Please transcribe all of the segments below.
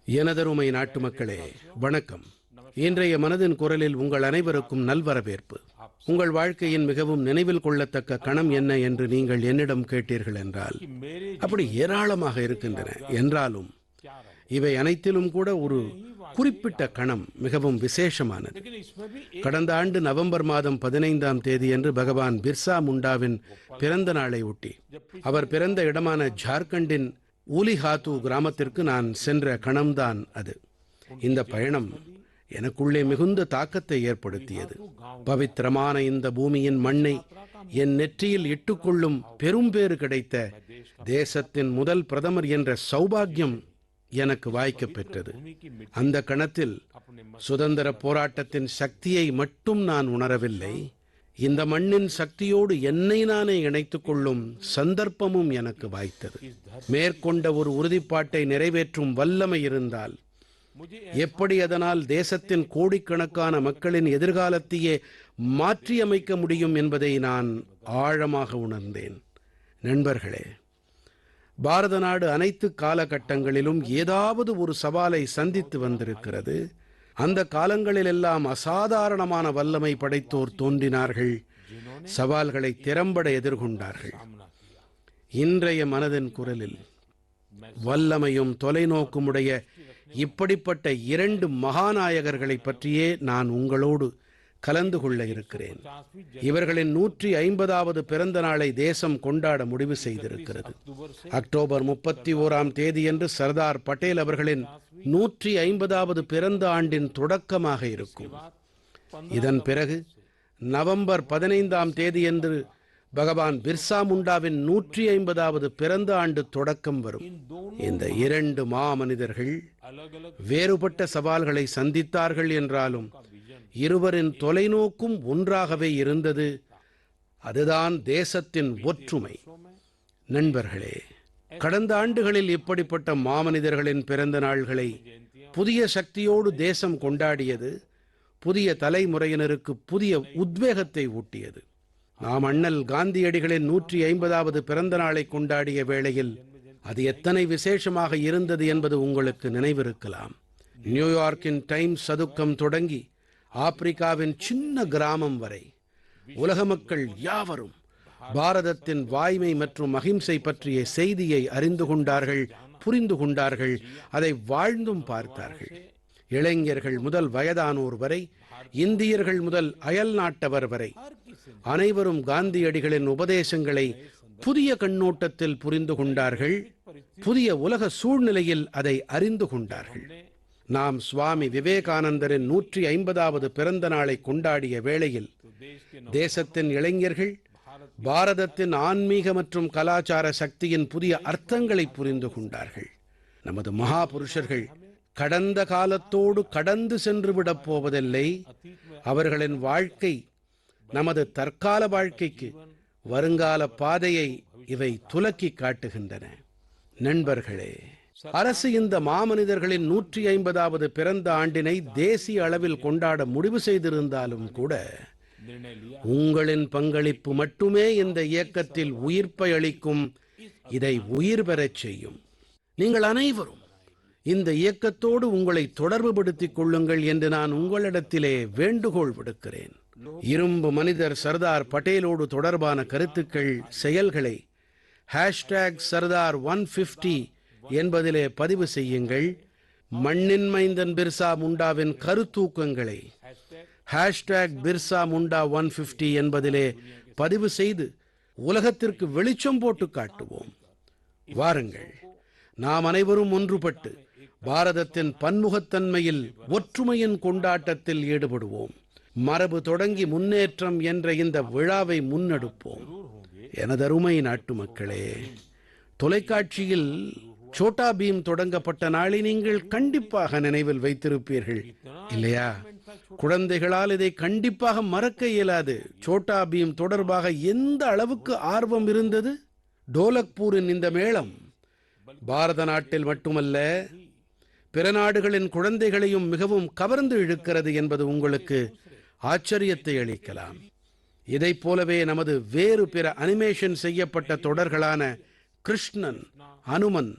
எனதருமை நாட்டுமக்களே, வணக்கம். இன்றைய மனதின் குரலில் உங்கள் அனைவருக்கும் நல்வரவேற்பு. உங்கள் வாழ்க்கையின் மிகவும் நினைவில் கொள்ளத்தக்க கணம் என்ன என்று நீங்கள் என்னிடம் கேட்டீர்கள் என்றால், அப்படி ஏராளமாக இருக்கின்றன. என்றாலும் இவை அனைத்திலும் கூட ஒரு குறிப்பிட்ட கணம் மிகவும் விசேஷமானது. கடந்த ஆண்டு நவம்பர் மாதம் 15ஆம் தேதியன்று பகவான் பிர்சா முண்டாவின் பிறந்த நாளை ஒட்டி அவர் பிறந்த இடமான ஜார்க்கண்டின் ஊலிஹாத்து கிராமத்திற்கு நான் சென்ற கணம்தான் அது. இந்த பயணம் எனக்குள்ளே மிகுந்த தாக்கத்தை ஏற்படுத்தியது. பவித்திரமான இந்த பூமியின் மண்ணை என் நெற்றியில் இட்டுக்கொள்ளும் பெரும்பேறு கிடைத்த தேசத்தின் முதல் பிரதமர் என்ற சௌபாக்கியம் எனக்கு வாய்க்கப் பெற்றது. அந்த கணத்தில் சுதந்திர போராட்டத்தின் சக்தியை மட்டும் நான் உணரவில்லை, இந்த மண்ணின் சக்தியோடு என்னை நானே இணைத்துக் கொள்ளும் சந்தர்ப்பமும் எனக்கு வாய்த்தது. மேற்கொண்ட ஒரு உறுதிப்பாட்டை நிறைவேற்றும் வல்லமை இருந்தால் எப்படி அதனால் தேசத்தின் கோடிக்கணக்கான மக்களின் எதிர்காலத்தையே மாற்றியமைக்க முடியும் என்பதை நான் ஆழமாக உணர்ந்தேன். நண்பர்களே, பாரத நாடு அனைத்து காலகட்டங்களிலும் ஏதாவது ஒரு சவாலை சந்தித்து வந்திருக்கிறது. அந்த காலங்களிலெல்லாம் அசாதாரணமான வல்லமை படைத்தோர் தோன்றினார்கள், சவால்களை திறம்பட எதிர்கொண்டார்கள். இன்றைய மனதின் குரலில் வல்லமையும் தொலைநோக்குமுடைய இப்படிப்பட்ட இரண்டு மகாநாயகர்களைப் பற்றியே நான் உங்களோடு கலந்து கொள்ள இருக்கிறேன். இவர்களின் 150வது பிறந்த நாளை தேசம் கொண்டாட முடிவு செய்திருக்கிறது. அக்டோபர் 31ஆம் தேதியன்று சர்தார் பட்டேல் அவர்களின் 150வது பிறந்த ஆண்டின் தொடக்கமாக இருக்கும். இதன் பிறகு நவம்பர் 15ஆம் தேதியன்று பகவான் பிர்சா முண்டாவின் 150வது பிறந்த ஆண்டு தொடக்கம் வரும். இந்த இரண்டு மாமனிதர்கள் வேறுபட்ட சவால்களை சந்தித்தார்கள் என்றாலும் இருவரின் தொலைநோக்கும் ஒன்றாகவே இருந்தது. அதுதான் தேசத்தின் ஒற்றுமை. நண்பர்களே, கடந்த ஆண்டுகளில் இப்படிப்பட்ட மாமனிதர்களின் பிறந்த நாள்களை புதிய சக்தியோடு தேசம் கொண்டாடியது. புதிய தலைமுறையினருக்கு புதிய உத்வேகத்தை ஊட்டியது. நாம் அண்ணல் காந்தியடிகளின் 150வது பிறந்த நாளை கொண்டாடிய வேளையில் அது எத்தனை விசேஷமாக இருந்தது என்பது உங்களுக்கு நினைவிருக்கலாம். நியூயார்க்கின் டைம்ஸ் சதுக்கம் தொடங்கி ஆப்பிரிக்காவின் சின்ன கிராமம் வரை உலக மக்கள் யாவரும் பாரதத்தின் வாய்மை மற்றும் அகிம்சை பற்றிய செய்தியை அறிந்து கொண்டார்கள், புரிந்து கொண்டார்கள், அதை வாழ்ந்தும் பார்த்தார்கள். இளைஞர்கள் முதல் வயதானோர் வரை, இந்தியர்கள் முதல் அயல் நாட்டவர் வரை அனைவரும் காந்தியடிகளின் உபதேசங்களை புதிய கண்ணோட்டத்தில் புரிந்து கொண்டார்கள். புதிய உலக சூழ்நிலையில் அதை அறிந்து கொண்டார்கள். நாம் சுவாமி விவேகானந்தரின் 150வது பிறந்த நாளை கொண்டாடிய வேளையில் தேசத்தின் இளைஞர்கள் பாரதத்தின் ஆன்மீக மற்றும் கலாச்சார சக்தியின் புதிய அர்த்தங்களை புரிந்து கொண்டார்கள். நமது மகாபுருஷர்கள் கடந்த காலத்தோடு கடந்து சென்று விடப் போவதில்லை. அவர்களின் வாழ்க்கை நமது தற்கால வாழ்க்கைக்கு வருங்கால பாதையை இவை துலக்கி காட்டுகின்றன. நண்பர்களே, அரசு இந்த மாமனிதர்களின் 150வது பிறந்த ஆண்டினை தேசிய அளவில் கொண்டாட முடிவு செய்திருந்தாலும் கூட உங்களின் பங்களிப்பு மட்டுமே இந்த இயக்கத்தில் உயிர்ப்பை அளிக்கும், இதை உயிர் பெறச் செய்யும். நீங்கள் அனைவரும் இந்த இயக்கத்தோடு உங்களை தொடர்புபடுத்திக் கொள்ளுங்கள் என்று நான் உங்களிடத்திலே வேண்டுகோள் விடுக்கிறேன். இரும்பு மனிதர் சர்தார் பட்டேலோடு தொடர்பான கருத்துக்கள், செயல்களை #Sardar150 என்பதிலே பதிவு செய்யுங்கள். மண்ணின் மைந்தன் பிர்சா முண்டாவின் கருத்தூக்கங்களை #BirsaMunda150 என்பதிலே பதிவு செய்து உலகத்திற்கு வெளிச்சம் போட்டு காட்டுவோம். வாருங்கள், நாம் அனைவரும் ஒன்றுபட்டு பாரதத்தின் பன்முகத்தன்மையில் ஒற்றுமையின் கொண்டாட்டத்தில் ஈடுபடுவோம். மரபு தொடங்கி முன்னேற்றம் என்ற இந்த விழாவை முன்னெடுப்போம். எனதருமை நாட்டு மக்களே, தொலைக்காட்சியில் சோட்டா பீம் தொடங்கப்பட்ட நாளை நீங்கள் கண்டிப்பாக நினைவில் வைத்திருப்பீர்கள் இல்லையா? குழந்தைகளால் இதை கண்டிப்பாக மறக்க இயலாது. சோட்டா பீம் தொடர்பாக எந்த அளவுக்கு ஆர்வம் இருந்தது. டோலக்பூரின் இந்த மேளம் பாரத நாட்டில் மட்டுமல்ல, பிற நாடுகளின் குழந்தைகளையும் மிகவும் கவர்ந்து இழுக்கிறது என்பது உங்களுக்கு ஆச்சரியத்தை அளிக்கலாம். இதைப் போலவே நமது வேறு பிற அனிமேஷன் செய்யப்பட்ட தொடர்களான கிருஷ்ணன், அனுமன்,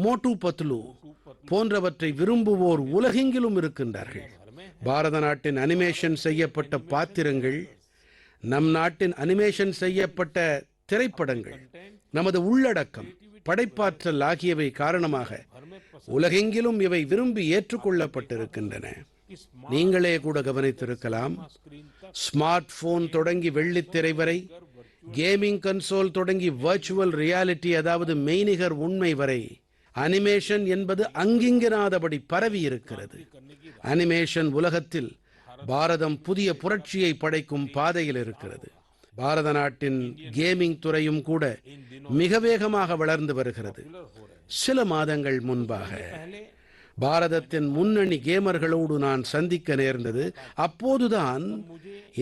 மோட்டு பத்லு போன்றவற்றை விரும்புவோர் உலகெங்கிலும் இருக்கின்றார்கள். பாரத நாட்டின் அனிமேஷன் செய்யப்பட்ட பாத்திரங்கள், நம் நாட்டின் அனிமேஷன் செய்யப்பட்ட திரைப்படங்கள், நமது உள்ளடக்கம், படைப்பாற்றல் ஆகியவை காரணமாக உலகெங்கிலும் இவை விரும்பி ஏற்றுக்கொள்ளப்பட்டிருக்கின்றன. நீங்களே கூட கவனித்திருக்கலாம், ஸ்மார்ட் போன் தொடங்கி வெள்ளித்திரை வரை, கேமிங் கன்சோல் தொடங்கி வர்ச்சுவல் ரியாலிட்டி அதாவது மெய்நிகர் உண்மை வரை அனிமேஷன் என்பது அங்கிங்கனாதபடி பரவி இருக்கிறது. அனிமேஷன் உலகத்தில் பாரதம் புதிய புரட்சியை படைக்கும் பாதையில் இருக்கிறது. பாரத நாட்டின் கேமிங் துறையும் கூட மிக வேகமாக வளர்ந்து வருகிறது. சில மாதங்கள் முன்பாக பாரதத்தின் முன்னணி கேமர்களோடு நான் சந்திக்க நேர்ந்தது. அப்போதுதான்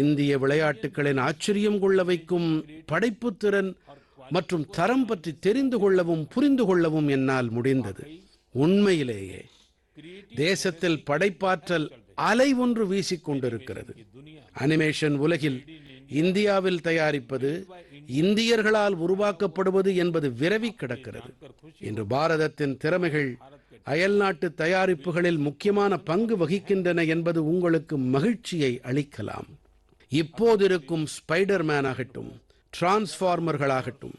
இந்திய விளையாட்டுகளின் ஆச்சரியம் கொள்ள வைக்கும் படைப்புத்திறன் மற்றும் தரம் பற்றி தெரிந்து கொள்ளவும் புரிந்து கொள்ளவும் என்னால் முடிந்தது. உண்மையிலேயே தேசத்தில் படைப்பாற்றல் அலை ஒன்று வீசிக்கொண்டிருக்கிறது. அனிமேஷன் உலகில் இந்தியாவில் தயாரிப்பது, இந்தியர்களால் உருவாக்கப்படுவது என்பது விரவி கிடக்கிறது. இன்று பாரதத்தின் திறமைகள் அயல்நாட்டு தயாரிப்புகளில் முக்கியமான பங்கு வகிக்கின்றன என்பது உங்களுக்கு மகிழ்ச்சியை அளிக்கலாம். இப்போதிருக்கும் ஸ்பைடர்மேன் ஆகட்டும், டிரான்ஸ்ஃபார்மர்களாகட்டும்,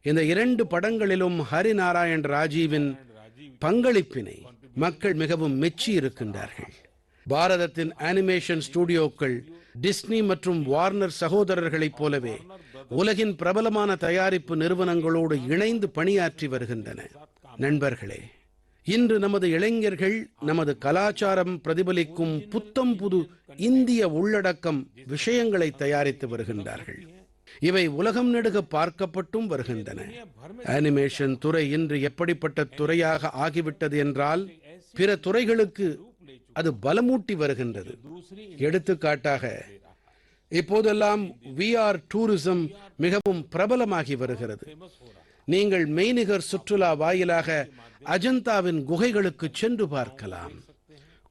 இந்த 2 படங்களிலும் ஹரிநாராயண் ராஜீவின் பங்களிப்பினை மக்கள் மிகவும் மெச்சி இருக்கின்றார்கள். பாரதத்தின் அனிமேஷன் ஸ்டுடியோக்கள் டிஸ்னி மற்றும் வார்னர் சகோதரர்களைப் போலவே உலகின் பிரபலமான தயாரிப்பு நிறுவனங்களோடு இணைந்து பணியாற்றி வருகின்றன. நண்பர்களே, இன்று நமது இளைஞர்கள் நமது கலாச்சாரம் பிரதிபலிக்கும் புத்தம் புது இந்திய உள்ளடக்கம் விஷயங்களை தயாரித்து வருகின்றார்கள். இவை உலகம் நெடுக பார்க்கப்பட்டும் வருகின்றன. அனிமேஷன் துறை இன்று எப்படிப்பட்ட துறையாக ஆகிவிட்டது என்றால், பிற துறைகளுக்கு அது பலமூட்டி வருகின்றது. எடுத்துக்காட்டாக, இப்போதெல்லாம் VR டூரிசம் மிகவும் பிரபலமாகி வருகிறது. நீங்கள் மெய்நிகர் சுற்றுலா வாயிலாக அஜந்தாவின் குகைகளுக்கு சென்று பார்க்கலாம்,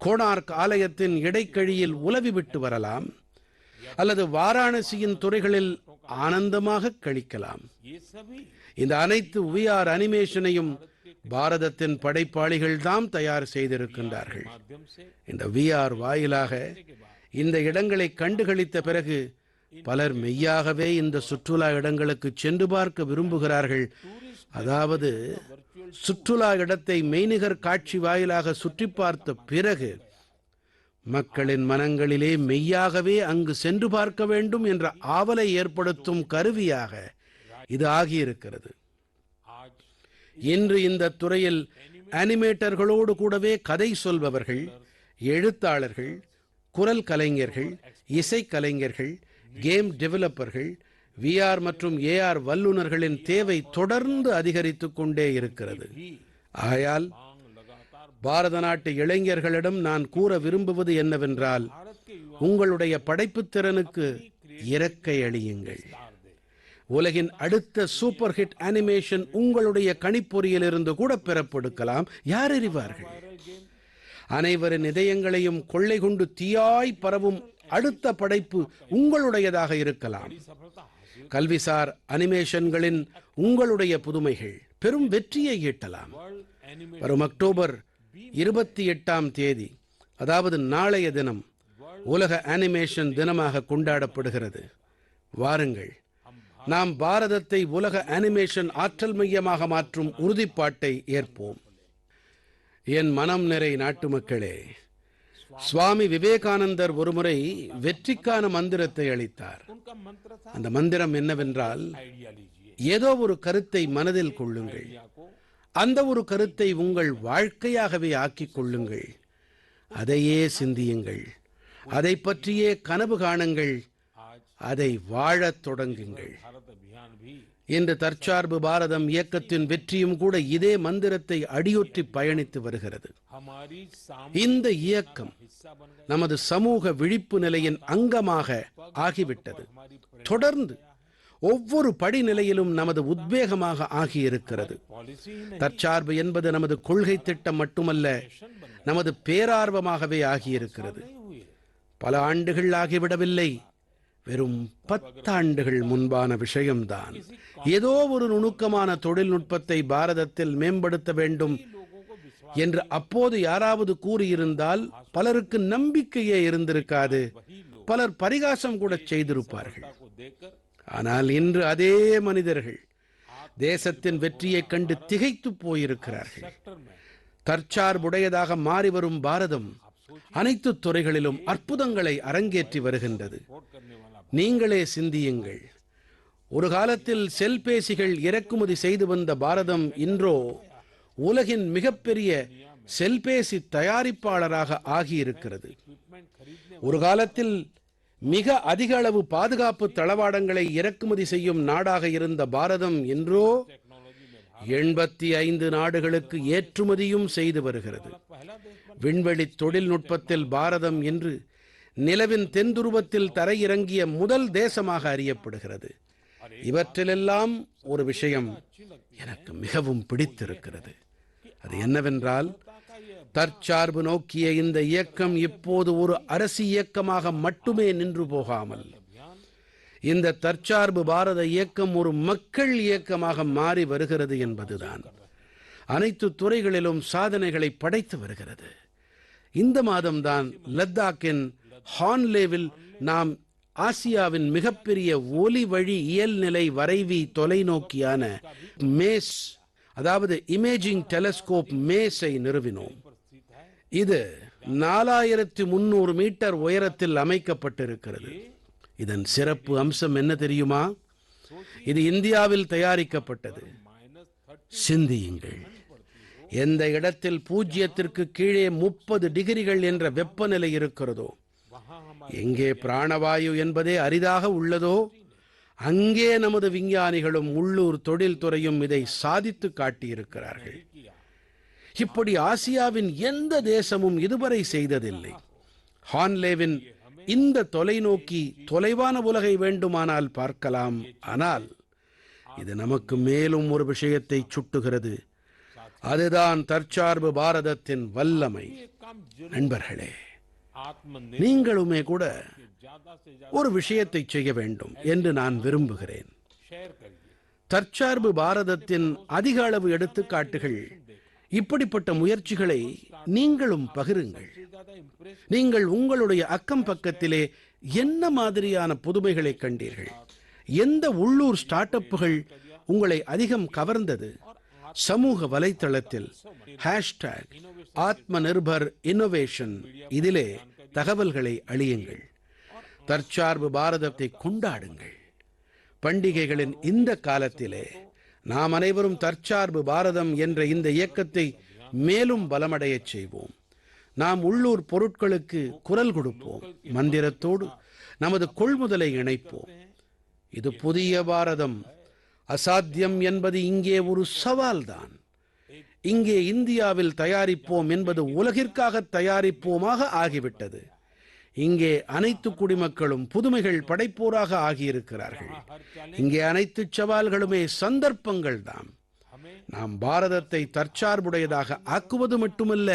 கோனார்க் ஆலயத்தின் இடைக்கழியில் உலவிவிட்டு வரலாம், அல்லது வாராணசியின் துறைகளில் ஆனந்தமாக கழிக்கலாம். இந்த அனைத்து VR அனிமேஷனையும் பாரதத்தின் படைப்பாளிகள் தாம் தயார் செய்திருக்கின்றார்கள். இந்த VR வாயிலாக இந்த இடங்களை கண்டுகளித்த பிறகு பலர் மெய்யாகவே இந்த சுற்றுலா இடங்களுக்கு சென்று பார்க்க விரும்புகிறார்கள். அதாவது, சுற்றுலா இடத்தை மெய்நிகர் காட்சி வாயிலாக சுற்றி பார்த்த பிறகு மக்களின் மனங்களிலே மெய்யாகவே அங்கு சென்று பார்க்க வேண்டும் என்ற ஆவலை ஏற்படுத்தும் கருவியாக இது ஆகியிருக்கிறது. இன்று இந்த துறையில் அனிமேட்டர்களோடு கூடவே கதை சொல்பவர்கள், எழுத்தாளர்கள், குரல் கலைஞர்கள், இசைக்கலைஞர்கள், கேம் டெவலப்பர்கள், VR மற்றும் AR வல்லுநர்களின் தேவை தொடர்ந்து அதிகரித்துக் கொண்டே இருக்கிறது. ஆகையால் பாரத நாட்டு இளைஞர்களிடம் நான் கூற விரும்புவது என்னவென்றால், உங்களுடைய படைப்புத் திறனுக்கு இறக்கை அளியுங்கள். உலகின் அடுத்த சூப்பர் ஹிட் அனிமேஷன் உங்களுடைய கணிப்பொறியிலிருந்து கூட பெறப்படுக்கலாம். யார் அறிவார்கள்? அனைவரின் இதயங்களையும் கொள்ளை கொண்டு தீயாய் பரவும் அடுத்த படைப்பு உங்களுடையதாக இருக்கலாம். கல்விசார் அனிமேஷன்களின் உங்களுடைய புதுமைகள் பெரும் வெற்றியை ஈட்டலாம். வரும் அக்டோபர் 28ஆம் தேதி, அதாவது நாளைய தினம், உலக அனிமேஷன் தினமாக கொண்டாடப்படுகிறது. வாருங்கள், நாம் பாரதத்தை உலக அனிமேஷன் ஆற்றல் மையமாக மாற்றும் உறுதிப்பாட்டை ஏற்போம். என் மனம் நிறை நாட்டுமக்களே, சுவாமி விவேகானந்தர் ஒருமுறை வெற்றிக்கான மந்திரத்தை அளித்தார். அந்த மந்திரம் என்னவென்றால், ஏதோ ஒரு கருத்தை மனதில் கொள்ளுங்கள், அந்த ஒரு கருத்தை உங்கள் வாழ்க்கையாகவே ஆக்கிக் கொள்ளுங்கள், அதையே சிந்தியுங்கள், அதை பற்றியே கனவு காணுங்கள், அதை வாழத் தொடங்குங்கள். இன்று தற்சார்பு பாரதம் இயக்கத்தின் வெற்றியும் கூட இதே மந்திரத்தை அடியொற்றி பயணித்து வருகிறது. இந்த இயக்கம் நமது சமூக விழிப்பு நிலையின் அங்கமாக ஆகிவிட்டது. தொடர்ந்து ஒவ்வொரு படிநிலையிலும் நமது உத்வேகமாக ஆகியிருக்கிறது. தற்சார்பு என்பது நமது கொள்கை திட்டம் மட்டுமல்ல, நமது பேரார்வமாகவே ஆகியிருக்கிறது. பல ஆண்டுகள் ஆகிவிடவில்லை, வெறும் 10 ஆண்டுகள் முன்பான விஷயம்தான். ஏதோ ஒரு நுணுக்கமான தொழில்நுட்பத்தை பாரதத்தில் மேம்படுத்த வேண்டும் என்று அப்போது யாராவது கூறியிருந்தால் பலருக்கு நம்பிக்கையே இருந்திருக்காது. பலர் பரிகாசம் கூட செய்திருப்பார்கள். ஆனால் இன்று அதே மனிதர்கள் தேசத்தின் வெற்றியைக் கண்டு திகைத்து போயிருக்கிறார்கள். தற்சார்புடையதாக மாறி வரும் பாரதம் அனைத்து துறைகளிலும் அற்புதங்களை அரங்கேற்றி வருகின்றது. நீங்களே சிந்தியுங்கள். ஒரு காலத்தில் செல்பேசிகள் இறக்குமதி செய்து வந்த பாரதம் இன்றோ உலகின் மிகப்பெரிய செல்பேசி தயாரிப்பாளராக ஆகியிருக்கிறது. ஒரு காலத்தில் மிக அதிக அளவு பாதுகாப்பு தளவாடங்களை இறக்குமதி செய்யும் நாடாக இருந்த பாரதம் இன்றோ 85 நாடுகளுக்கு ஏற்றுமதியும் செய்து வருகிறது. விண்வெளி தொழில்நுட்பத்தில் பாரதம் இன்று நிலவின் தென்துருவத்தில் தரையிறங்கிய முதல் தேசமாக அறியப்படுகிறது. இவற்றிலெல்லாம் ஒரு விஷயம் எனக்கு மிகவும் பிடித்திருக்கிறது. அது என்னவென்றால், தற்சார்பு நோக்கிய இந்த இயக்கம் இப்போது ஒரு அரசு இயக்கமாக மட்டுமே நின்று போகாமல், இந்த தற்சார்பு பாரத இயக்கம் ஒரு மக்கள் இயக்கமாக மாறி வருகிறது என்பதுதான். அனைத்து துறைகளிலும் சாதனைகளை படைத்து வருகிறது. இந்த மாதம்தான் லத்தாக்கின் ஹான்லேவில் நாம் ஆசியாவின் மிகப்பெரிய ஒலி வழி இயல்நிலை வரைவி தொலைநோக்கியான மேஸ், அதாவது இமேஜிங் டெலஸ்கோப் மேஸை நிறுவினோம். இது 4300 மீட்டர் உயரத்தில் அமைக்கப்பட்டிருக்கிறது. இதன் சிறப்பு அம்சம் என்ன தெரியுமா? இது இந்தியாவில் தயாரிக்கப்பட்டது. சிந்தியுங்கள், எந்த இடத்தில் பூஜ்ஜியத்திற்கு கீழே 30 டிகிரிகள் என்ற வெப்பநிலை இருக்கிறதோ, எங்கே பிராணவாயு என்பதே அரிதாக உள்ளதோ, அங்கே நமது விஞ்ஞானிகளும் உள்ளூர் தொழில்துறையும் இதை சாதித்து காட்டியிருக்கிறார்கள். இப்படி ஆசியாவின் எந்த தேசமும் இதுவரை செய்ததில்லை. ஹான்லேவின் இந்த தொலைநோக்கி தொலைவான உலகை வேண்டுமானால் பார்க்கலாம். ஆனால் இது நமக்கு மேலும் ஒரு விஷயத்தை சுட்டுகிறது. அதுதான் தற்சார்பு பாரதத்தின் வல்லமை. நண்பர்களே, நீங்களுமே கூட ஒரு விஷயத்தை செய்ய வேண்டும் என்று நான் விரும்புகிறேன். தற்சார்பு பாரதத்தின் அதிக அளவு எடுத்துக்காட்டுகள், இப்படிப்பட்ட முயற்சிகளை நீங்களும் பகிருங்கள். நீங்கள் உங்களுடைய அக்கம் பக்கத்திலே என்ன மாதிரியான புதுமைகளை கண்டீர்கள்? எந்த உள்ளூர் ஸ்டார்ட் அப்புகள் உங்களை அதிகம் கவர்ந்தது? சமூக வலைத்தளத்தில் ஆத்ம நிர்பர் இன்னோவேஷன் இதிலே தகவல்களை அளியுங்கள். தற்சார்பு பாரதத்தை கொண்டாடுங்கள். பண்டிகைகளின் இந்த காலத்திலே நாம் அனைவரும் தற்சார்பு பாரதம் என்ற இந்த இயக்கத்தை மேலும் பலமடையச் செய்வோம். நாம் உள்ளூர் பொருட்களுக்கு குரல் கொடுப்போம். மந்திரத்தோடு நமது கொள்முதலை இணைப்போம். இது புதிய பாரதம். அசாத்தியம் என்பது இங்கே ஒரு சவால்தான். இங்கே இந்தியாவில் தயாரிப்போம் என்பது உலகிற்காக தயாரிப்போமாக ஆகிவிட்டது. இங்கே அனைத்து குடிமக்களும் புதுமைகள் படைப்போராக ஆகியிருக்கிறார்கள். இங்கே அனைத்து சவால்களுமே சந்தர்ப்பங்கள் தான். நாம் பாரதத்தை தற்சார்புடையதாக ஆக்குவது மட்டுமல்ல,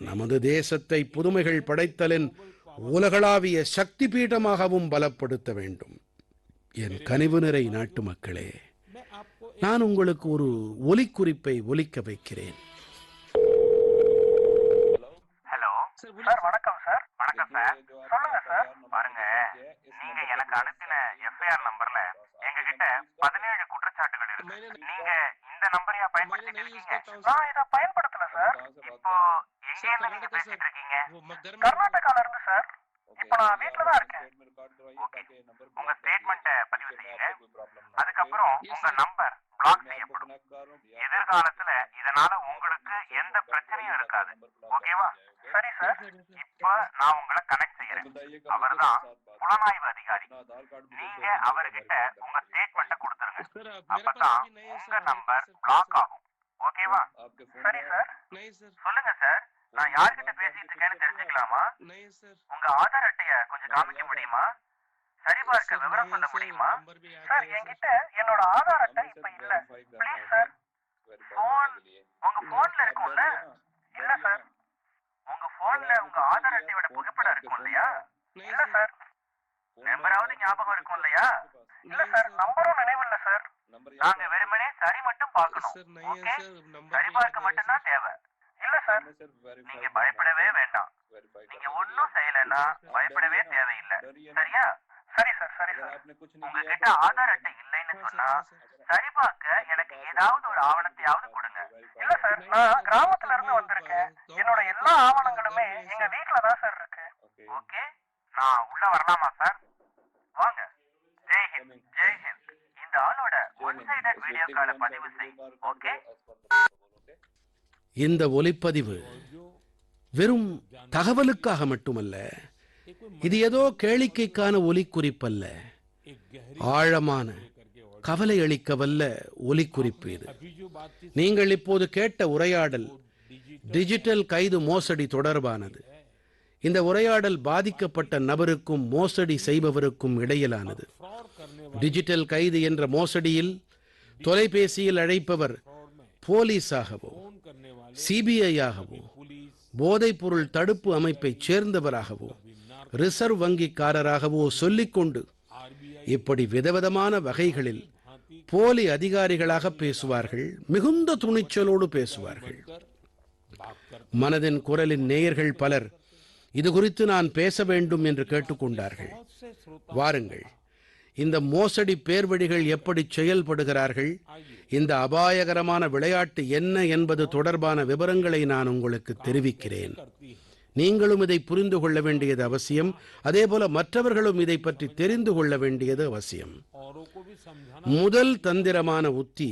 நமது தேசத்தை புதுமைகள் படைத்தலின் உலகளாவிய சக்தி பீடமாகவும் பலப்படுத்த வேண்டும். என் கனிவு நிறை நாட்டு மக்களே, நான் உங்களுக்கு ஒரு ஒலிக்குறிப்பை ஒலிக்க வைக்கிறேன். ஹலோ சார், வணக்கம் சார். வணக்கம் சார், சொல்லுங்க சார். பாருங்க, நீங்க எனக்கு அனுப்பின எஃப்ஐஆர் நம்பர்ல எங்ககிட்ட 17 குற்றச்சாட்டுகள் இருக்கு. நீங்க இந்த நம்பரையா பயன்படுத்திட்டு இருக்கீங்க? நான் இதை பயன்படுத்தல சார். இப்போ எங்க இருந்து நீங்க பேசிட்டு இருக்கீங்க? கர்நாடகால இருந்து சார். இப்ப நான் வீட்டுல தான் இருக்கேன். ஓகே, உங்க ஸ்டேட்மெண்ட்டை பதிவு செய்யுங்க. அதுக்கப்புறம் உங்க நம்பர் பிளாக் செய்யப்படும். எதிர்காலத்துல இதனால உங்களுக்கு எந்த பிரச்சனையும் இருக்காது. ஓகேவா? சரி சார், இப்ப நான் உங்களை கனெக்ட் செய்யறேன். அவர்தான் புலனாய்வு அதிகாரி. நீங்க அவர்கிட்ட உங்க ஸ்டேட்மெண்ட்டை கொடுத்துருங்க. அப்பதான் உங்க நம்பர் பிளாக் ஆகும். ஓகேவா? சரி சார். சொல்லுங்க சார், நான் யார்கிட்ட பேசிட்டு இருக்கேன்னு தெரிஞ்சுக்கலாமா? உங்க ஆதார் அட்டைய கொஞ்சம் காமிக்க முடியுமா? சரிபார்க்க விவரம் சொல்ல முடியுமா? சார், என்கிட்ட என்னோட ஆதார் அட்டை இப்ப இல்ல. Please sir. போன் உங்க போன்ல இருக்கும்ல? இல்ல சார். உங்க போன்ல உங்க ஆதார் அட்டையோட புகைப்படம் இருக்கும் இல்லையா? இல்ல சார். நம்பராவது ஞாபகம் இருக்கும் இல்லையா? இல்ல சார், நம்பரும் நினைவில்ல சார். நாங்க வெறுமனே சரி மட்டும் பார்க்கணும். ஓகே, சரி பார்க்க மட்டும்தான் தேவை. இல்ல சார், நீங்க பயப்படவே வேண்டாம். நீங்க ஒன்னும் செய்யலைன்னா பயப்படவே தேவையில்லை. சரியா? சரி சார், சரி சார். உங்ககிட்ட ஆதார் அட்டை இல்லைன்னு சொன்னா சரி பார்க்க எனக்கு ஏதாவது ஒரு ஆவணத்தையாவது கொடுங்க. இல்ல சார், நான் கிராமத்துல இருந்து வந்திருக்கேன். என்னோட எல்லா ஆவணங்களுமே எங்க வீட்டுல தான் சார் இருக்கு. ஓகே, நான் உள்ள வரலாமா சார்? வாங்க. ஜெய்ஹிந்த், ஜெய்ஹிந்த். இந்த ஆளோட ஒன் சைடட் வீடியோ காலை பதிவு செய். ஓகே. இந்த ஒலிப்பதிவு வெறும் தகவலுக்காக மட்டுமல்ல, இது ஏதோ கேளிக்கைக்கான ஒலிக்குறிப்பல்ல, ஆழமான கவலை அளிக்க வல்ல ஒலிக்குறிப்பு இது. நீங்கள் இப்போது கேட்ட உரையாடல் டிஜிட்டல் கைது மோசடி தொடர்பானது. இந்த உரையாடல் பாதிக்கப்பட்ட நபருக்கும் மோசடி செய்பவருக்கும் இடையிலானது. டிஜிட்டல் கைது என்ற மோசடியில் தொலைபேசியில் அழைப்பவர் போலீஸாகவோ சிபிஐயாகவோ போதைப்பொருள் தடுப்பு அமைப்பைச் சேர்ந்தவராகவோ ரிசர்வ் வங்கிக்காரராகவோ சொல்லிக்கொண்டு இப்படி விதவிதமான வகைகளில் போலி அதிகாரிகளாக பேசுவார்கள். மிகுந்த துணிச்சலோடு பேசுவார்கள். மனதின் குரலின் நேயர்கள் பலர் இது குறித்து நான் பேச வேண்டும் என்று கேட்டுக்கொண்டார்கள். வாருங்கள், இந்த மோசடி பேர்வழிகள் எப்படி செயல்படுகிறார்கள், இந்த அபாயகரமான விளையாட்டு என்ன என்பது தொடர்பான விவரங்களை நான் உங்களுக்கு தெரிவிக்கிறேன். நீங்களும் இதை புரிந்து கொள்ள வேண்டியது அவசியம். அதேபோல மற்றவர்களும் இதை பற்றி தெரிந்து கொள்ள வேண்டியது அவசியம். முதல் தந்திரமான உத்தி,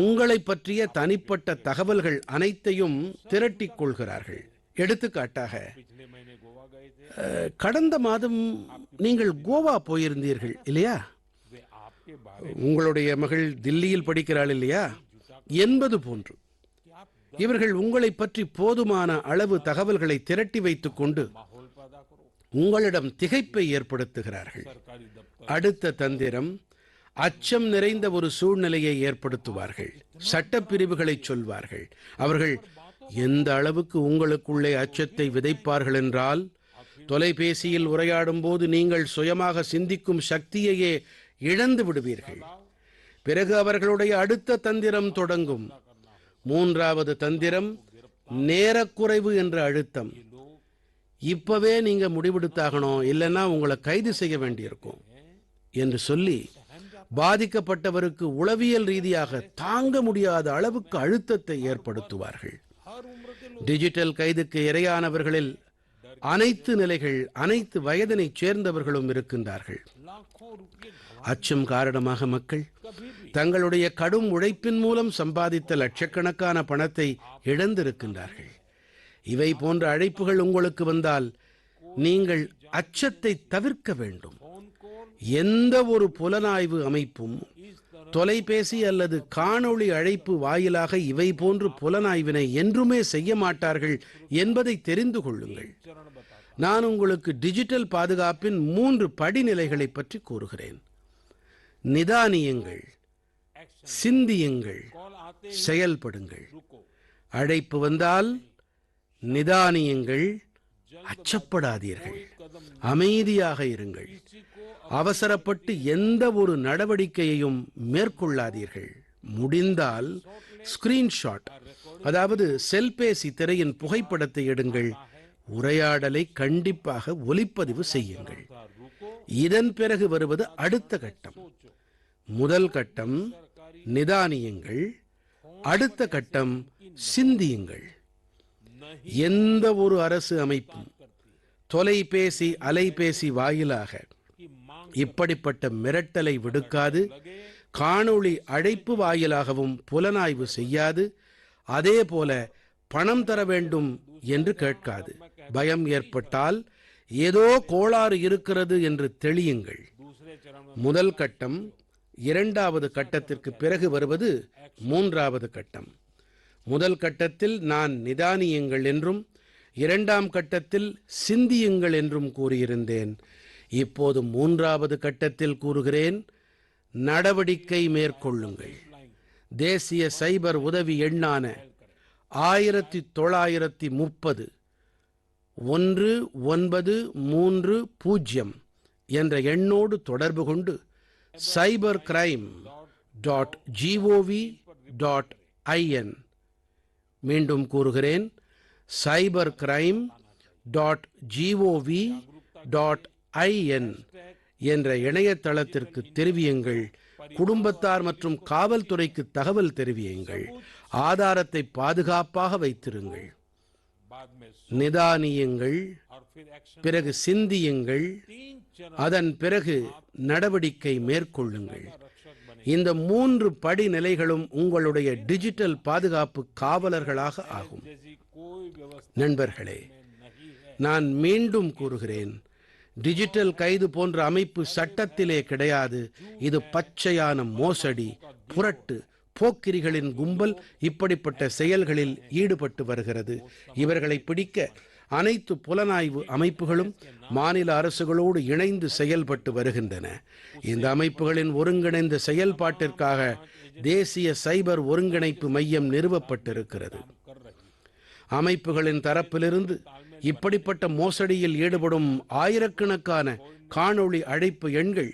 உங்களை பற்றிய தனிப்பட்ட தகவல்கள் அனைத்தையும் திரட்டிக் கொள்கிறார்கள். எடுத்துக்காட்டாக, கடந்த மாதம் நீங்கள் கோவா போயிருந்தீர்கள் இல்லையா? உங்களுடைய மகள் தில்லியில் படிக்கிறாள் இல்லையா என்பது போன்று இவர்கள் உங்களை பற்றி போதுமான அளவு தகவல்களை திரட்டி வைத்துக் கொண்டு உங்களிடம் திகைப்பை ஏற்படுத்துகிறார்கள். அடுத்த தந்திரம், அச்சம் நிறைந்த ஒரு சூழ்நிலையை ஏற்படுத்துவார்கள். சட்டப்பிரிவுகளை சொல்வார்கள். அவர்கள் எந்த அளவுக்கு உங்களுக்குள்ளே அச்சத்தை விதைப்பார்கள் என்றால், தொலைபேசியில் உரையாடும் போது நீங்கள் சுயமாக சிந்திக்கும் சக்தியையே இழந்து விடுவீர்கள். பிறகு அவர்களுடைய அடுத்த தந்திரம் தொடங்கும். மூன்றாவது தந்திரம், நேரக்குறைவு என்ற அழுத்தம். இப்பவே நீங்க முடிவெடுத்தாகணும், இல்லைன்னா உங்களை கைது செய்ய வேண்டியிருக்கும் என்று சொல்லி பாதிக்கப்பட்டவருக்கு உளவியல் ரீதியாக தாங்க முடியாத அளவுக்கு அழுத்தத்தை ஏற்படுத்துவார்கள். டிஜிட்டல் கைதுக்கு இரையானவர்களில் அனைத்து நிலைகள், அனைத்து வயதினைச் சேர்ந்தவர்களும் இருக்கின்றார்கள். அச்சம் காரணமாக மக்கள் தங்களுடைய கடும் உழைப்பின் மூலம் சம்பாதித்த லட்சக்கணக்கான பணத்தை இழந்திருக்கின்றார்கள். இவை போன்ற அழைப்புகள் உங்களுக்கு வந்தால் நீங்கள் அச்சத்தை தவிர்க்க வேண்டும். எந்த ஒரு புலனாய்வு அமைப்பும் தொலைபேசி அல்லது காணொளி அழைப்பு வாயிலாக இவை போன்று புலனாய்வினை என்றுமே செய்ய மாட்டார்கள் என்பதை தெரிந்து கொள்ளுங்கள். நான் உங்களுக்கு டிஜிட்டல் பாதுகாப்பின் 3 படிநிலைகளை பற்றி கூறுகிறேன். நிதானியுங்கள், சிந்தியுங்கள், செயல்படுங்கள். அழைப்பு வந்தால் நிதானியுங்கள், அச்சப்படாதீர்கள், அமைதியாக இருங்கள். அவசரப்பட்டு எந்த ஒரு நடவடிக்கையையும் மேற்கொள்ளாதீர்கள். முடிந்தால் ஸ்கிரீன்ஷாட், அதாவது செல்பேசி திரையின் புகைப்படத்தை எடுங்கள். உரையாடலை கண்டிப்பாக ஒலிப்பதிவு செய்யுங்கள். இதன் பிறகு வருவது அடுத்த கட்டம். முதல் கட்டம் நிதானியுங்கள், அடுத்த கட்டம் சிந்தியுங்கள். எந்த ஒரு அரசு அமைப்பும் தொலைபேசி அலைபேசி வாயிலாக இப்படிப்பட்ட மிரட்டலை விடுக்காது. காணொளி அழைப்பு வாயிலாகவும் புலனாய்வு செய்யாது. அதே போல பணம் தர வேண்டும் என்று கேட்காது. பயம் ஏற்பட்டால் ஏதோ கோளாறு இருக்கிறது என்று தெளியுங்கள். முதல் கட்டம், இரண்டாவது கட்டத்திற்கு பிறகு வருவது மூன்றாவது கட்டம். முதல் கட்டத்தில் நான் நிதானியுங்கள் என்றும், இரண்டாம் கட்டத்தில் சிந்தியுங்கள் என்றும் கூறியிருந்தேன். இப்போது மூன்றாவது கட்டத்தில் கூறுகிறேன், நடவடிக்கை மேற்கொள்ளுங்கள். தேசிய சைபர் உதவி எண்ணான 1930 1930 என்ற எண்ணோடு தொடர்பு கொண்டு cybercrime.gov.in, மீண்டும் கூறுகிறேன், cybercrime.gov.in என்ற இணையதளத்திற்கு தெரிவியுங்கள். குடும்பத்தார் மற்றும் காவல்துறைக்கு தகவல் தெரிவியுங்கள். ஆதாரத்தை பாதுகாப்பாக வைத்திருங்கள். நிதானியுங்கள், பிறகு சிந்தியுங்கள், அதன் பிறகு நடவடிக்கை மேற்கொள்ளுங்கள். இந்த 3 படிநிலைகளும் உங்களுடைய டிஜிட்டல் பாதுகாப்பு காவலர்களாக ஆகும். நண்பர்களே, நான் மீண்டும் கூறுகிறேன், டிஜிட்டல் கைது போன்ற அமைப்பு சட்டத்திலே கிடையாது. இது பச்சையான மோசடி, புரட்டு, போக்கிரிகளின் கும்பல் இப்படிப்பட்ட செயல்களில் ஈடுபட்டு வருகிறது. இவர்களை பிடிக்க அனைத்து புலனாய்வு அமைப்புகளும் மாநில அரசுகளோடு இணைந்து செயல்பட்டு வருகின்றன. இந்த அமைப்புகளின் ஒருங்கிணைந்த செயல்பாட்டிற்காக தேசிய சைபர் ஒருங்கிணைப்பு மையம் நிறுவப்பட்டிருக்கிறது. அமைப்புகளின் தரப்பிலிருந்து இப்படிப்பட்ட மோசடியில் ஈடுபடும் ஆயிரக்கணக்கான காணொளி அழைப்பு எண்கள்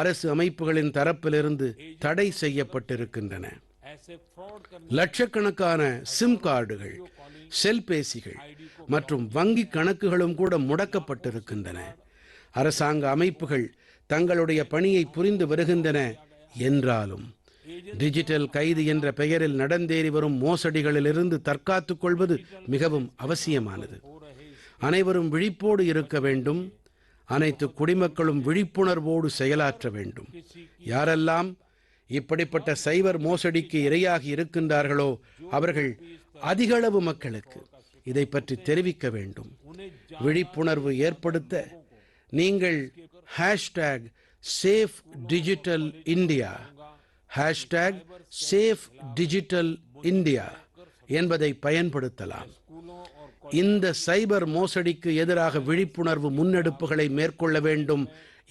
அரசு அமைப்புகளின் தரப்பிலிருந்து தடை செய்யப்பட்டிருக்கின்றன. லட்சக்கணக்கான சிம் கார்டுகள், செல்பேசிகள் மற்றும் வங்கி கணக்குகளும் கூட முடக்கப்பட்டிருக்கின்றன. அரசாங்க அமைப்புகள் தங்களுடைய பணியை புரிந்து வருகின்றன என்றாலும் டிஜிட்டல் கைது என்ற பெயரில் நடந்தேறி வரும் மோசடிகளிலிருந்து தற்காத்துக் கொள்வது மிகவும் அவசியமானது. அனைவரும் விழிப்போடு இருக்க வேண்டும். அனைத்து குடிமக்களும் விழிப்புணர்வோடு செயலாற்ற வேண்டும். யாரெல்லாம் இப்படிப்பட்ட சைபர் மோசடிக்கு இரையாகி இருக்கின்றார்களோ அவர்கள் அதிகளவு மக்களுக்கு இதை பற்றி தெரிவிக்க வேண்டும். விழிப்புணர்வு ஏற்படுத்த நீங்கள் #SafeDigitalIndia #SafeDigitalIndia என்பதை பயன்படுத்தலாம். இந்த சைபர் மோசடிக்கு எதிராக விழிப்புணர்வு முன்னெடுப்புகளை மேற்கொள்ள வேண்டும்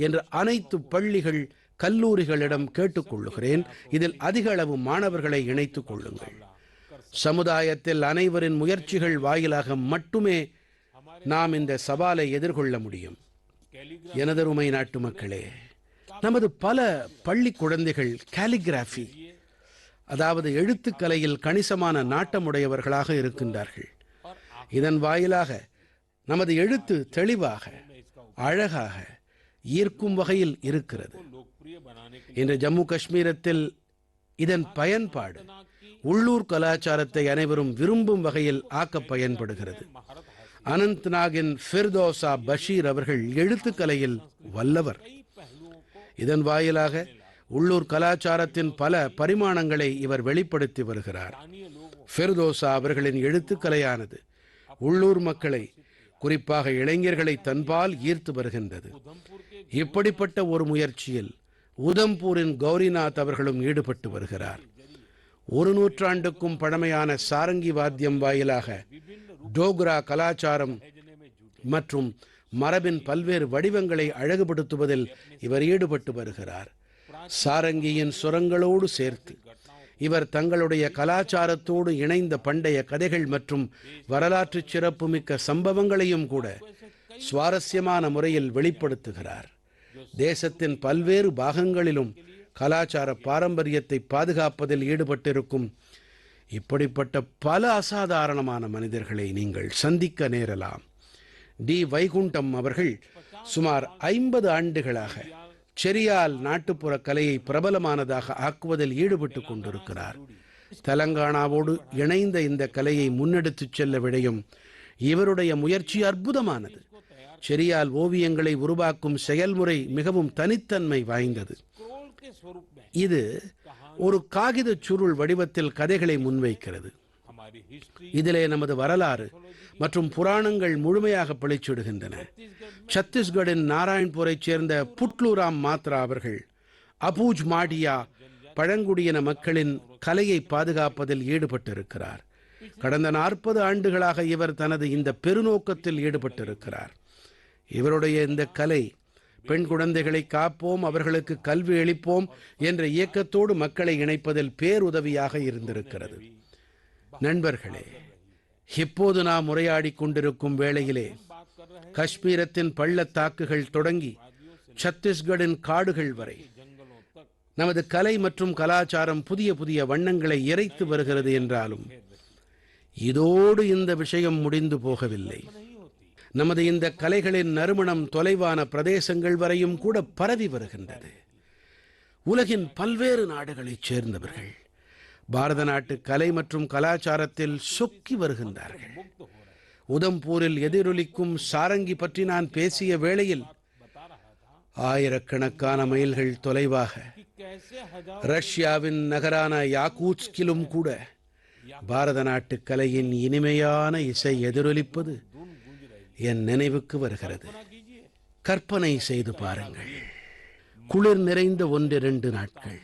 என்று அனைத்து பள்ளிகள், கல்லூரிகளிடம் கேட்டுக்கொள்கிறேன். இதில் அதிக அளவு மாணவர்களை இணைத்துக் கொள்ளுங்கள். சமுதாயத்தில் அனைவரின் முயற்சிகள் வாயிலாக மட்டுமே நாம் இந்த சவாலை எதிர்கொள்ள முடியும். எனதருமை நாட்டு மக்களே, நமது பல பள்ளி குழந்தைகள் காலிகிராஃபி, அதாவது எழுத்துக்கலையில் கணிசமான நாட்டமுடையவர்களாக இருக்கின்றார்கள். இதன் வாயிலாக நமது எழுத்து தெளிவாக, அழகாக, ஈர்க்கும் வகையில் இருக்கிறது. இன்று ஜம்மு காஷ்மீரத்தில் இதன் பயன்பாடு உள்ளூர் கலாச்சாரத்தை அனைவரும் விரும்பும் வகையில் ஆக்க பயன்படுகிறது. அனந்த்நாகின் ஃபிர்தோசா பஷீர் அவர்கள் எழுத்துக்கலையில் வல்லவர். இதன் வாயிலாக உள்ளூர் கலாச்சாரத்தின் பல பரிமாணங்களை இவர் வெளிப்படுத்தி வருகிறார். ஃபிர்தோசா அவர்களின் எழுத்துக்கலையானது உள்ளூர் மக்களை, குறிப்பாக இளைஞர்களை தன்பால் ஈர்த்து வருகின்றது. இப்படிப்பட்ட ஒரு முயற்சியில் உதம்பூரின் கௌரிநாத் அவர்களும் ஈடுபட்டு வருகிறார். 1 நூற்றாண்டுக்கும் பழமையான சாரங்கி வாத்தியம் வாயிலாக டோக்ரா கலாச்சாரம் மற்றும் மரபின் பல்வேறு வடிவங்களை அழகுபடுத்துவதில் இவர் ஈடுபட்டு வருகிறார். சாரங்கியின் சுரங்களோடு சேர்த்து இவர் தங்களுடைய கலாச்சாரத்தோடு இணைந்த பண்டைய கதைகள் மற்றும் வரலாற்று சிறப்புமிக்க சம்பவங்களையும் கூட சுவாரஸ்யமான முறையில் வெளிப்படுத்துகிறார். தேசத்தின் பல்வேறு பாகங்களிலும் கலாச்சார பாரம்பரியத்தை பாதுகாப்பதில் ஈடுபட்டிருக்கும் இப்படிப்பட்ட பல அசாதாரணமான மனிதர்களை நீங்கள் சந்திக்க நேரலாம். டி வைகுண்டம் அவர்கள் சுமார் 50 ஆண்டுகளாக செரியால் நாட்டுப்புற கலையை பிரபலமானதாக ஆக்குவதில் ஈடுபட்டு கொண்டிருக்கிறார். தெலங்கானாவோடு இணைந்த இந்த கலையை முன்னெடுத்துச் செல்ல விடையும் இவருடைய முயற்சி அற்புதமானது. செரியால் ஓவியங்களை உருவாக்கும் செயல்முறை மிகவும் தனித்தன்மை வாய்ந்தது. இது ஒரு காகித சுருள் வடிவத்தில் கதைகளை முன்வைக்கிறது. இதிலே நமது வரலாறு மற்றும் புராணங்கள் முழுமையாக பளிச்சிடுகின்றன. சத்தீஸ்கடின் நாராயண்பூரைச் சேர்ந்த புட்லூராம் மாத்ரா அவர்கள் அபூஜ் மாடியா பழங்குடியின மக்களின் கலையை பாதுகாப்பதில் ஈடுபட்டிருக்கிறார். கடந்த 40 ஆண்டுகளாக இவர் தனது இந்த பெருநோக்கத்தில் ஈடுபட்டிருக்கிறார். இவருடைய இந்த கலை பெண் குழந்தைகளை காப்போம், அவர்களுக்கு கல்வி அளிப்போம் என்ற இயக்கத்தோடு மக்களை இணைப்பதில் பேருதவியாக இருந்திருக்கிறது. நண்பர்களே, இப்போது நாம் உரையாடிக் கொண்டிருக்கும் வேளையிலே காஷ்மீரத்தின் பள்ளத்தாக்குகள் தொடங்கி சத்தீஸ்கடின் காடுகள் வரை நமது கலை மற்றும் கலாச்சாரம் புதிய புதிய வண்ணங்களை இறைத்து வருகிறது என்றாலும் இதோடு இந்த விஷயம் முடிந்து போகவில்லை. நமது இந்த கலைகளின் நறுமணம் தொலைவான பிரதேசங்கள் வரையும் கூட பரவி வருகின்றது. உலகின் பல்வேறு நாடுகளைச் சேர்ந்தவர்கள் பாரத நாட்டு கலை மற்றும் கலாச்சாரத்தில் சொக்கி வருகின்றார்கள். உதம்பூரில் எதிரொலிக்கும் சாரங்கி பற்றி நான் பேசிய வேளையில் ஆயிரக்கணக்கான மைல்கள் தொலைவாக ரஷ்யாவின் நகரான யாக்கூட்ஸ்கிலும் கூட பாரத நாட்டு கலையின் இனிமையான இசை எதிரொலிப்பது என் நினைவுக்கு வருகிறது. கற்பனை செய்து பாருங்கள், குளிர் நிறைந்த 1-2 நாட்கள்,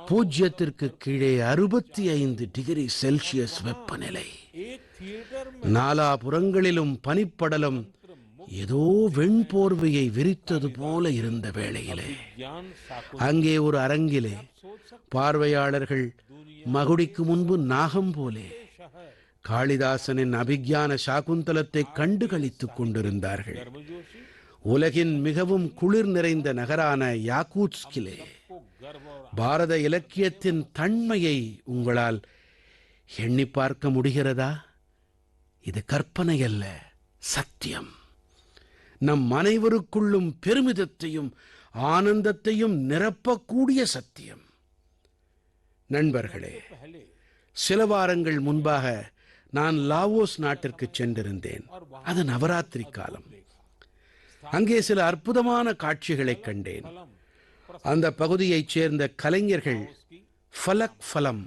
பூஜ்யத்திற்கு கீழே 65 டிகிரி செல்சியஸ் வெப்பநிலை, நாலாபுறங்களிலும் பனிப்படலம் ஏதோ வெண்போர்வையை விரித்தது போல இருந்த வேளையிலே அங்கே ஒரு அரங்கிலே பார்வையாளர்கள் மகுடிக்கு முன்பு நாகம் போலே காளிதாசனின் அபிக்ஞான சாகுந்தலத்தை கண்டு களித்துக் கொண்டிருந்தார்கள். உலகின் மிகவும் குளிர் நிறைந்த நகரான யாக்கூட்ஸ்கிலே பாரத இலக்கியத்தின் தன்மையை உங்களால் எண்ணி பார்க்க முடிகிறதா? இது கற்பனை அல்ல, சத்தியம். நம் அனைவருக்குள்ளும் பெருமிதத்தையும் ஆனந்தத்தையும் நிரப்பக்கூடிய சத்தியம். நண்பர்களே, சில வாரங்கள் முன்பாக நான் லாவோஸ் நாட்டிற்கு சென்றிருந்தேன். அது நவராத்திரி காலம். அங்கே சில அற்புதமான காட்சிகளை கண்டேன். அந்த பகுதியைச் சேர்ந்த கலைஞர்கள் ஃபலக் ஃபலம்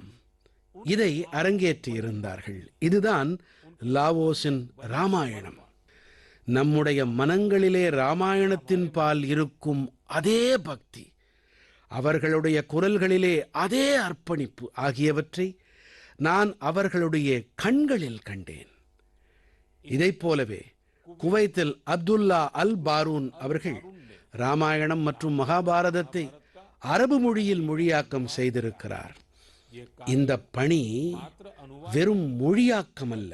இதை அரங்கேற்றி இருந்தார்கள். இதுதான் லாவோஸின் ராமாயணம். நம்முடைய மனங்களிலே ராமாயணத்தின் பால் இருக்கும் அதே பக்தி, அவர்களுடைய குரல்களிலே அதே அர்ப்பணிப்பு ஆகியவற்றை நான் அவர்களுடைய கண்களில் கண்டேன். இதைப் போலவே குவைத்தில் அப்துல்லா அல் பாரூன் அவர்கள் ராமாயணம் மற்றும் மகாபாரதத்தை அரபு மொழியில் மொழியாக்கம் செய்திருக்கிறார். இந்த பணி வெறும் மொழியாக்கம் அல்ல,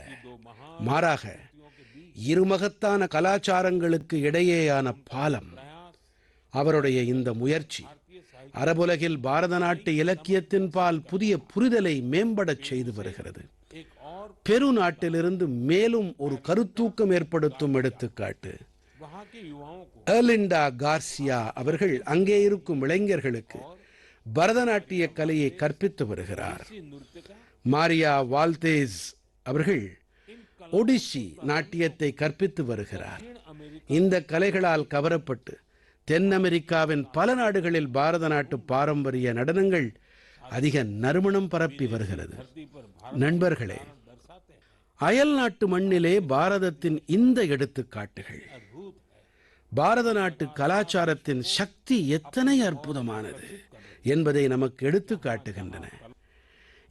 மாறாக இருமகத்தான கலாச்சாரங்களுக்கு இடையேயான பாலம். அவருடைய இந்த முயற்சி அரபுலகில் பாரத நாட்டு இலக்கியத்தின் பால் புதிய புரிதலை மேம்படச் செய்து வருகிறது. பெரு நாட்டிலிருந்து மேலும் ஒரு கருத்தூக்கம் ஏற்படுத்தும் எடுத்துக்காட்டு. எர்லிண்டா கார்சியா அவர்கள் அங்கே இருக்கும் இளைஞர்களுக்கு பரதநாட்டிய கலையை கற்பித்து வருகிறார். மாரியா வால்தேஸ் அவர்கள் ஒடிசி நாட்டியத்தை கற்பித்து வருகிறார். இந்த கலைகளால் கவரப்பட்டு தென் அமெரிக்காவின் பல நாடுகளில் பாரத நாட்டு பாரம்பரிய நடனங்கள் அதிக நறுமணம் பரப்பி வருகிறது. நண்பர்களே, அயல் நாட்டு மண்ணிலே பாரதத்தின் இந்த எடுத்துக்காட்டுகள் பாரத நாட்டு கலாச்சாரத்தின் சக்தி எத்தனை அற்புதமானது என்பதை நமக்கு எடுத்து காட்டுகின்றன.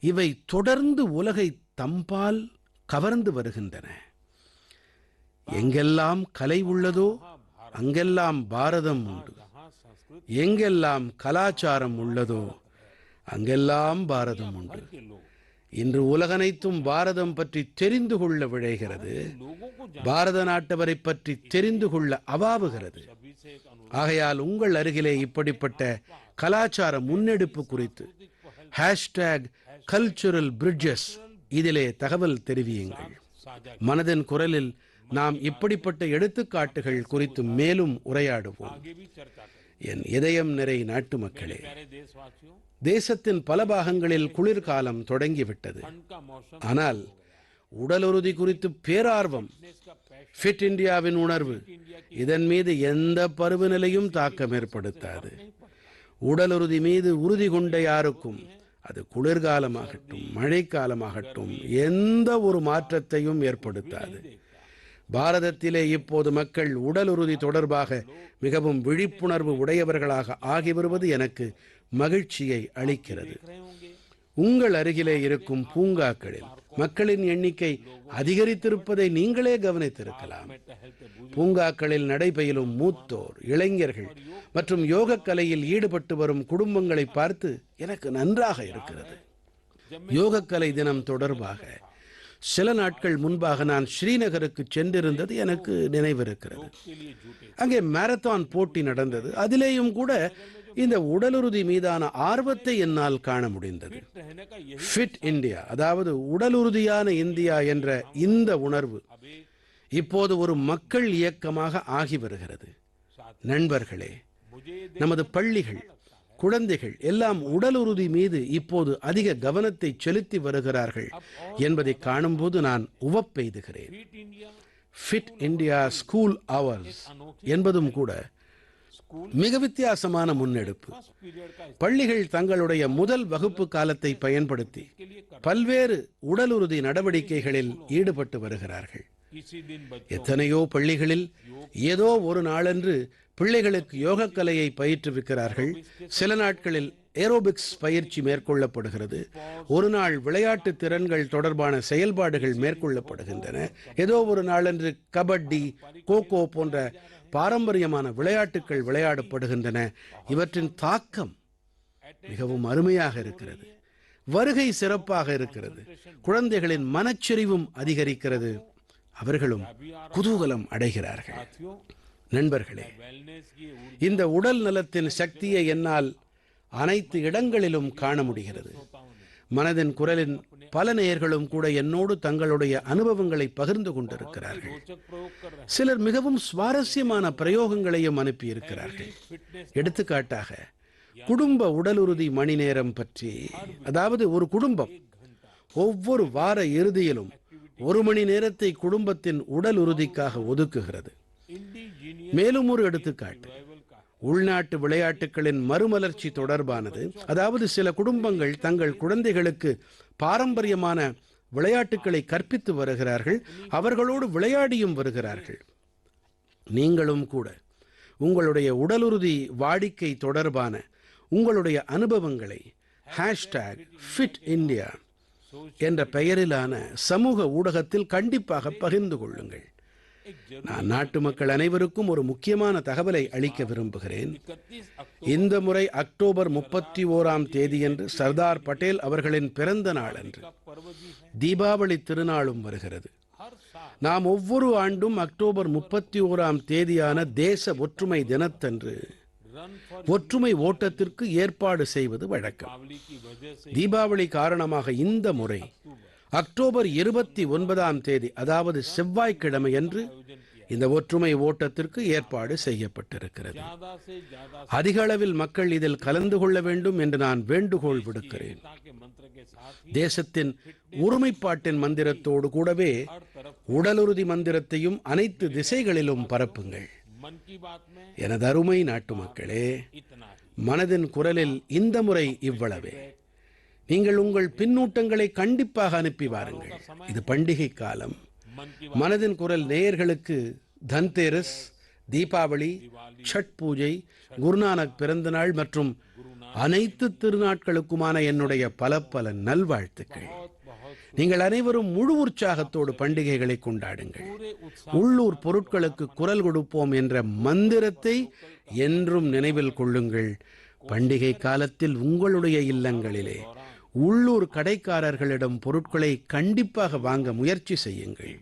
இவை தொடர்ந்து உலகை தம்பால் கவர்ந்து வருகின்றன. எங்கெல்லாம் கலை உள்ளதோ அங்கெல்லாம் பாரதம் உண்டு. எங்கெல்லாம் கலாச்சாரம் உள்ளதோ அங்கெல்லாம் பாரதம் உண்டு. இன்று உலகனைத்தும் பாரதம் பற்றி தெரிந்து கொள்ள விழைகிறது. பாரத நாட்டவரை பற்றி தெரிந்து கொள்ள அவாவுகிறது. ஆகையால் உங்கள் அருகிலே இப்படிப்பட்ட கலாச்சார முன்னெடுப்பு குறித்து #கல்ச்சுரல் பிரிட்ஜஸ் இதிலே தகவல் தெரிவியுங்கள். மனதின் குரலில் நாம் இப்படிப்பட்ட எடுத்துக்காட்டுகள் குறித்து மேலும் உரையாடுவோம். என் இதயம் நிறை நாட்டு மக்களே, தேசத்தின் பல பாகங்களில் குளிர்காலம் தொடங்கிவிட்டது. ஆனால் உடலுறுதி குறித்து பேரார்வம், ஃபிட் இந்தியாவின் உணர்வு, இதன் மீது எந்த பருவநிலையும் தாக்கம் ஏற்படுத்தாது. உடலுறுதி மீது உறுதி கொண்ட யாருக்கும் அது குளிர்காலமாகட்டும் மழைக்காலமாகட்டும் எந்த ஒரு மாற்றத்தையும் ஏற்படுத்தாது. பாரதத்திலே இப்போது மக்கள் உடலுறுதி தொடர்பாக மிகவும் விழிப்புணர்வு உடையவர்களாக ஆகி வருவது எனக்கு மகிழ்ச்சியை அளிக்கிறது. உங்கள் அருகிலே இருக்கும் பூங்காக்களில் மக்களின் எண்ணிக்கை அதிகரித்திருப்பதை நீங்களே கவனித்திருக்கலாம். பூங்காக்களில் நடைபெறும் மூத்தோர், இளைஞர்கள் மற்றும் யோகக்கலையில் ஈடுபட்டு வரும் குடும்பங்களை பார்த்து எனக்கு நன்றாக இருக்கிறது. யோகக்கலை தினம் தொடர்பாக சில நாட்கள் முன்பாக நான் ஸ்ரீநகருக்கு சென்றிருந்தது எனக்கு நினைவிருக்கிறது. அங்கே மாரத்தான் போட்டி நடந்தது. அதிலேயும் கூட இந்த உடலுறுதி மீதான ஆர்வத்தை என்னால் காண முடிந்தது. ஃபிட் இந்தியா, அதாவது உடலுறுதியான இந்தியா என்ற இந்த உணர்வு இப்போது ஒரு மக்கள் இயக்கமாக ஆகி வருகிறது. நண்பர்களே, நமது பள்ளிகள், குழந்தைகள் எல்லாம் உடலுறுதி மீது இப்போது அதிக கவனத்தை செலுத்தி வருகிறார்கள் என்பதை காணும்போது நான் உவப்பெய்துகிறேன். ஃபிட் இந்தியா ஸ்கூல் அவர்ஸ் என்பதும் கூட மிக வித்தியாசமான முன்னெடுப்பு. பள்ளிகள் தங்களுடைய முதல் வகுப்பு காலத்தை பயன்படுத்தி பல்வேறு உடலுறுதி நடவடிக்கைகளில் ஈடுபட்டு வருகிறார்கள். எத்தனையோ பள்ளிகளில் ஏதோ ஒரு நாளன்று பிள்ளைகளுக்கு யோகக்கலையை பயிற்றுவிக்கிறார்கள். சில நாட்களில் ஏரோபிக்ஸ் பயிற்சி மேற்கொள்ளப்படுகிறது. ஒரு நாள் விளையாட்டு திறன்கள் தொடர்பான செயல்பாடுகள் மேற்கொள்ளப்படுகின்றன. ஏதோ ஒரு நாளன்று கபடி, கோகோ போன்ற பாரம்பரியமான விளையாட்டுகள் விளையாடப்படுகின்றன. இவற்றின் தாக்கம் மிகவும் அருமையாக இருக்கிறது. வருகை சிறப்பாக இருக்கிறது. குழந்தைகளின் மனச்செறிவும் அதிகரிக்கிறது. அவர்களும் குதூகலம் அடைகிறார்கள். நண்பர்களே, இந்த உடல் நலத்தின் சக்தியை என்னால் அனைத்து இடங்களிலும் காண முடிகிறது. மனதின் குரலின் பல நேயர்களும் கூட என்னோடு தங்களுடைய அனுபவங்களை பகிர்ந்து கொண்டிருக்கிறார்கள். சிலர் மிகவும் சுவாரஸ்யமான பிரயோகங்களையும் அனுப்பியிருக்கிறார்கள். எடுத்துக்காட்டாக, குடும்ப உடலுறுதி மணி நேரம் பற்றி. அதாவது ஒரு குடும்பம் ஒவ்வொரு வார இறுதியிலும் 1 மணி நேரத்தை குடும்பத்தின் உடல் உறுதிக்காக ஒதுக்குகிறது. மேலும் ஒரு எடுத்துக்காட்டு உள்நாட்டு விளையாட்டுகளின் மறுமலர்ச்சி தொடர்பானது. அதாவது சில குடும்பங்கள் தங்கள் குழந்தைகளுக்கு பாரம்பரியமான விளையாட்டுகளை கற்பித்து வருகிறார்கள். அவர்களோடு விளையாடியும் வருகிறார்கள். நீங்களும் கூட உங்களுடைய உடலுறுதி வாடிக்கை தொடர்பான உங்களுடைய அனுபவங்களை #FitIndia என்ற பெயரிலான சமூக ஊடகத்தில் கண்டிப்பாக பகிர்ந்து கொள்ளுங்கள். நான் நாட்டு மக்கள் அனைவருக்கும் ஒரு முக்கியமான தகவலை அளிக்க விரும்புகிறேன். இந்த முறை அக்டோபர் 31ஆம் தேதியன்று சர்தார் பட்டேல் அவர்களின் பிறந்த நாள் அன்று தீபாவளி திருநாளும் வருகிறது. நாம் ஒவ்வொரு ஆண்டும் அக்டோபர் 31ஆம் தேதியான தேச ஒற்றுமை தினத்தன்று ஒற்றுமை ஓட்டத்திற்கு ஏற்பாடு செய்வது வழக்கம். தீபாவளி காரணமாக இந்த முறை அக்டோபர் 29ஆம் தேதி, அதாவது செவ்வாய்க்கிழமை அன்று இந்த ஒற்றுமை ஓட்டத்திற்கு ஏற்பாடு செய்யப்பட்டிருக்கிறது. அதிக அளவில் மக்கள் இதில் கலந்து கொள்ள வேண்டும் என்று நான் வேண்டுகோள் விடுக்கிறேன். தேசத்தின் ஒருமைப்பாட்டின் மந்திரத்தோடு கூடவே உடலுறுதி மந்திரத்தையும் அனைத்து திசைகளிலும் பரப்புங்கள். எனது அருமை நாட்டு மக்களே, மனதின் குரலில் இந்த முறை இவ்வளவே. நீங்கள் உங்கள் பின்னூட்டங்களை கண்டிப்பாக அனுப்பி வாருங்கள். இது பண்டிகை காலம். மனதின் குரல் நேயர்களுக்கு தன்தேரஸ், தீபாவளி, சட் பூஜை, குருநானக் பிறந்த நாள் மற்றும் அனைத்து திருநாட்களுக்குமான என்னுடைய பல பல நல்வாழ்த்துக்கள். நீங்கள் அனைவரும் முழு உற்சாகத்தோடு பண்டிகைகளை கொண்டாடுங்கள். உள்ளூர் பொருட்களுக்கு குரல் கொடுப்போம் என்ற மந்திரத்தை என்றும் நினைவில் கொள்ளுங்கள். பண்டிகை காலத்தில் உங்களுடைய இல்லங்களிலே உள்ளூர் கடைக்காரர்களிடம் பொருட்களை கண்டிப்பாக வாங்க முயற்சி செய்யுங்கள்.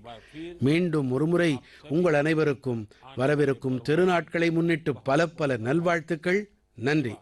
மீண்டும் ஒருமுறை உங்கள் அனைவருக்கும் வரவிருக்கும் திருநாட்களை முன்னிட்டு பல பல நல்வாழ்த்துக்கள். நன்றி.